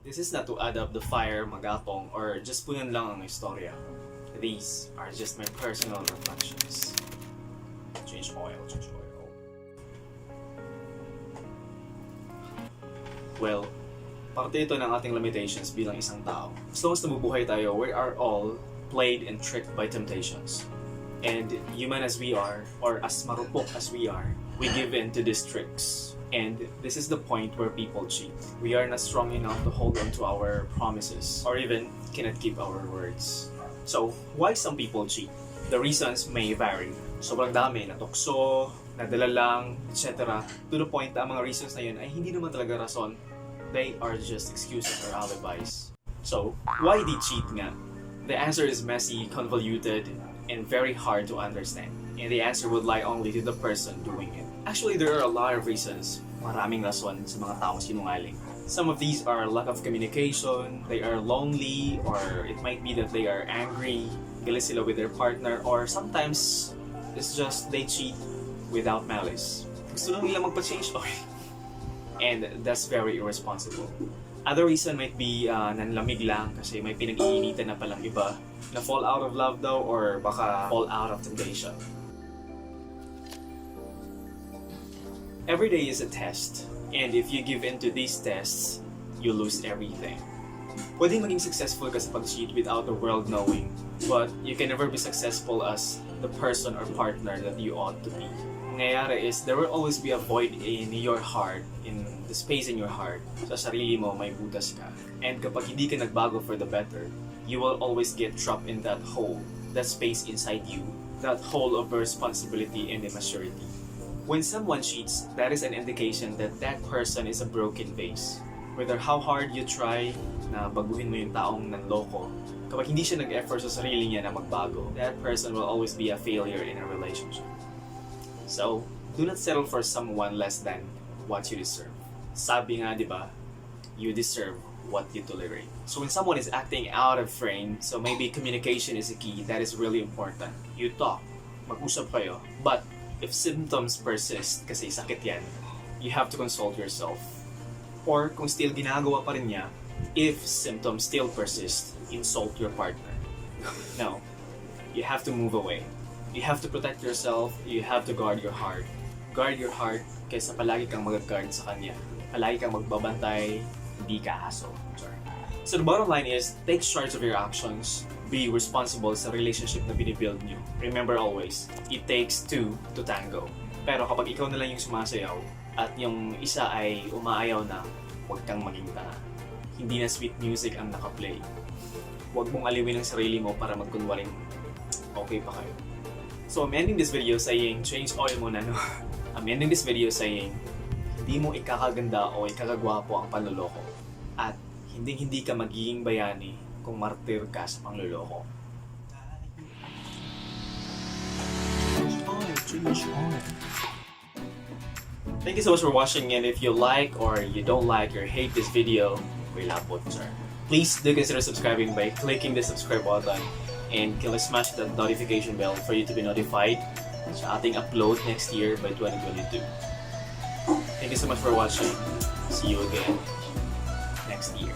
This is not to add up the fire, magapong, or just punan lang ang istorya. These are just my personal reflections. Change oil. Well, parte ito ng ating limitations bilang isang tao. As long as nabubuhay tayo, we are all played and tricked by temptations. And human as we are, or as marupok as we are, we give in to these tricks. And this is the point where people cheat. We are not strong enough to hold on to our promises, or even cannot keep our words. So, why some people cheat? The reasons may vary. Sobrang dami, natukso, nadala lang, etc. To the point na ang mga reasons na yun ay hindi naman talaga rason. They are just excuses or alibis. So, why they cheat nga? The answer is messy, convoluted, and very hard to understand. And the answer would lie only to the person doing it. Actually, there are a lot of reasons. Maraming rason sa mga taong sinungaling. Some of these are lack of communication, they are lonely, or it might be that they are angry, galit sila with their partner, or sometimes it's just they cheat without malice. Gusto lang nila magpa-change oil. And that's very irresponsible. Other reason might be nanlamig lang kasi may pinag-iinitan na palang iba, na fall out of love daw, or baka fall out of temptation. Every day is a test, and if you give in to these tests, you lose everything. Pwedeng maging successful ka sa pag-cheat without the world knowing, but you can never be successful as the person or partner that you ought to be. Nangyayari is, there will always be a void in your heart, in the space in your heart. Sa sarili mo, may butas ka. And kapag hindi ka nagbago for the better, you will always get trapped in that hole, that space inside you, that hole of responsibility and immaturity. When someone cheats, that is an indication that that person is a broken vase. Whether how hard you try na baguhin mo yung taong nanloko, kapag hindi siya nag-effort sa sarili niya na magbago, that person will always be a failure in a relationship. So, do not settle for someone less than what you deserve. Sabi nga, di ba, you deserve what you tolerate. So when someone is acting out of frame, so maybe communication is a key, that is really important. You talk, mag-usap kayo, but if symptoms persist, kasi sakit yan, you have to consult yourself. Or kung still ginagawa pa rin niya, if symptoms still persist, insult your partner. No, you have to move away. You have to protect yourself, you have to guard your heart. Guard your heart kaysa palagi kang mag-guard sa kanya. Palagi kang magbabantay, hindi ka haso. So the bottom line is, take charge of your actions. Be responsible sa relationship na binibuild nyo. Remember always, it takes two to tango. Pero kapag ikaw na lang yung sumasayaw at yung isa ay umaayaw na, huwag kang maging tanga. Hindi na sweet music ang nakaplay. Huwag mong aliwin ang sarili mo para magkunwaring okay pa kayo. So I'm ending this video saying, change oil muna, no? I'm ending this video saying, hindi mo ikakaganda o ikakagwapo ang panloloko. At hindi ka magiging bayani kung martir ka sa pangloloko. Thank you so much for watching, and if you like or you don't like or hate this video, please do consider subscribing by clicking the subscribe button and smash that notification bell for you to be notified sa ating upload next year by 2022. Thank you so much for watching. See you again next year.